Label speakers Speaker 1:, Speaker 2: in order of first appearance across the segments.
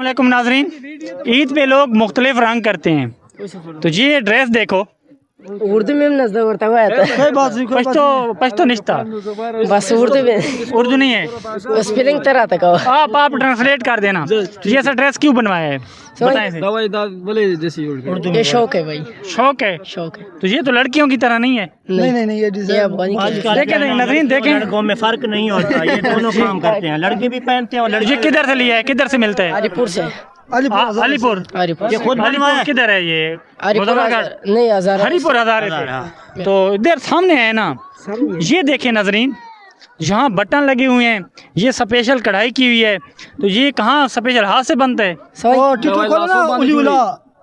Speaker 1: अस्सलामुअलैकुम नाजरीन, ईद पे लोग मुख्तलिफ रंग करते हैं, तो ये ड्रेस देखो
Speaker 2: उर्दू में नजर उड़ता हुआ आता
Speaker 1: पश्तो निश्ता
Speaker 2: बस उर्दू में
Speaker 1: उर्दू नहीं है,
Speaker 2: स्पेलिंग तरह तक
Speaker 1: आप ट्रांसलेट कर देना। तो ये ऐसा ड्रेस क्यों बनवाया है बताएं से।
Speaker 2: ये शौक है भाई,
Speaker 1: शौक है।
Speaker 2: शौक है।
Speaker 1: तो ये तो लड़कियों की तरह नहीं है।
Speaker 2: नहीं ये
Speaker 1: देखें नजरीन देखें,
Speaker 3: लड़कों में फर्क नहीं होता, ये दोनों काम करते हैं, लड़के भी पहनते हैं और लड़के।
Speaker 1: ये किधर से लिया है, किधर से मिलता है?
Speaker 2: अलीपुर से।
Speaker 1: अलीपुर
Speaker 3: ये खुद बनवाया है?
Speaker 1: किधर है ये?
Speaker 2: नहीं
Speaker 1: हरिपुर हजारे से। तो इधर सामने है ना, ये देखें नजरीन, यहाँ बटन लगे हुए हैं, ये स्पेशल कढ़ाई की हुई है। तो ये कहाँ स्पेशल हाथ से बनता है?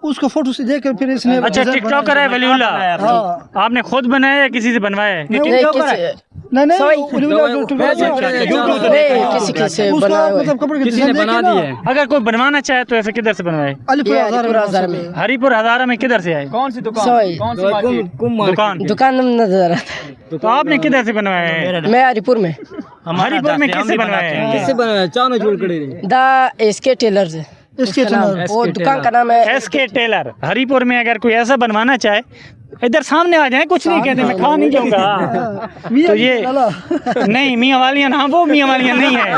Speaker 4: उसको फोटो से देख कर फिर इसने।
Speaker 1: अच्छा, टिकटॉकर है वलीउल्लाह। आपने खुद बनाया या किसी से बनवाया है?
Speaker 4: नहीं
Speaker 2: किसी
Speaker 4: ने बना दिए।
Speaker 1: अगर कोई बनवाना चाहे तो ऐसे किधर से बनवाए? हरिपुर हजारा में किधर से आए?
Speaker 2: कौन सी दुकान? दुकान नजर आता।
Speaker 1: तो आपने किधर से बनवाया है?
Speaker 2: मैं हरिपुर में।
Speaker 1: हरिपुर में किससे बनवाया है?
Speaker 2: किससे बनवाया? द एसके टेलर से। वो दुकान का नाम है
Speaker 1: एसके टेलर। हरिपुर में अगर कोई ऐसा बनवाना चाहे इधर सामने आ जाए, कुछ नहीं कहते, मैं खा नहीं जाऊंगा। तो ये नहीं मियाँ वालियाँ, हाँ वो मियाँ वालियाँ नहीं है,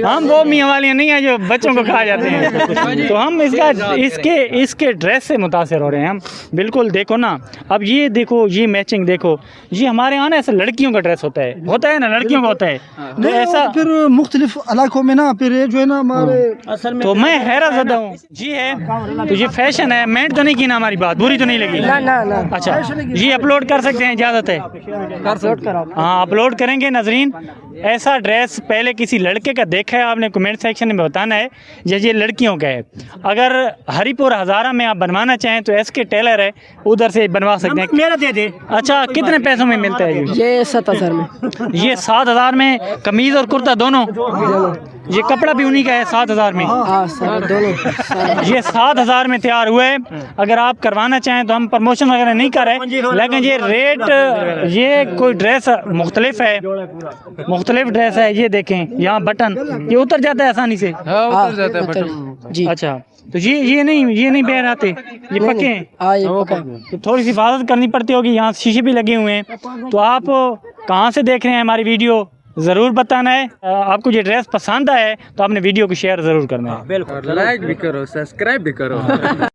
Speaker 1: हाँ वो मियाँ वालियाँ नहीं है जो बच्चों को खा जाते हैं। तो हम इसके ड्रेस से मुतासिर हो रहे हैं हम, बिल्कुल। देखो ना, अब ये देखो, ये मैचिंग देखो, ये हमारे यहाँ ना ऐसा लड़कियों का ड्रेस होता है ना, लड़कियों का होता है। तो ऐसा
Speaker 4: फिर मुख्तलिफ इलाकों में ना, फिर जो है ना हमारे
Speaker 3: असल में
Speaker 1: तो मैं हैरत ज़दा हूँ जी है। तो ये फैशन है, मेंट तो नहीं की ना, हमारी बात बुरी तो नहीं लगी
Speaker 2: ना।
Speaker 1: अच्छा, ये अपलोड कर सकते हैं, इजाज़त है? हाँ, अपलोड करेंगे नजरीन। ऐसा ड्रेस पहले किसी लड़के का देखा है आपने? कमेंट सेक्शन में बताना है। ये लड़कियों का है। अगर हरिपुर हजारा में आप बनवाना चाहें तो एसके टेलर है, उधर से बनवा सकते हैं।
Speaker 3: मेरा दे दे।
Speaker 1: अच्छा, कितने पैसों में मिलता है
Speaker 2: ये 7,000 में।
Speaker 1: ये 7,000 में कमीज और कुर्ता दोनों? ये कपड़ा भी उन्हीं का है 7,000 में?
Speaker 2: दोनों।
Speaker 1: ये 7,000 में तैयार हुए। अगर आप करवाना चाहें तो हम प्रमोशन वगैरह नहीं कर रहे, लेकिन ये रेट, ये कोई ड्रेस मुख्तलिफ है, मुख्तलिफ ड्रेस है। ये देखें, यहाँ बटन ये उतर जाता है आसानी से।
Speaker 2: उतर जाता है बटन जी।
Speaker 1: अच्छा, तो ये नहीं बह आते, ये पक्के हैं। तो थोड़ी सी हिफाजत करनी पड़ती होगी। यहाँ शीशे भी लगे हुए हैं। तो आप कहाँ से देख रहे हैं हमारी वीडियो ज़रूर बताना है। आपको ये ड्रेस पसंद आए तो आपने वीडियो को शेयर ज़रूर करना है।
Speaker 3: बिल्कुल, लाइक भी करो, सब्सक्राइब भी करो।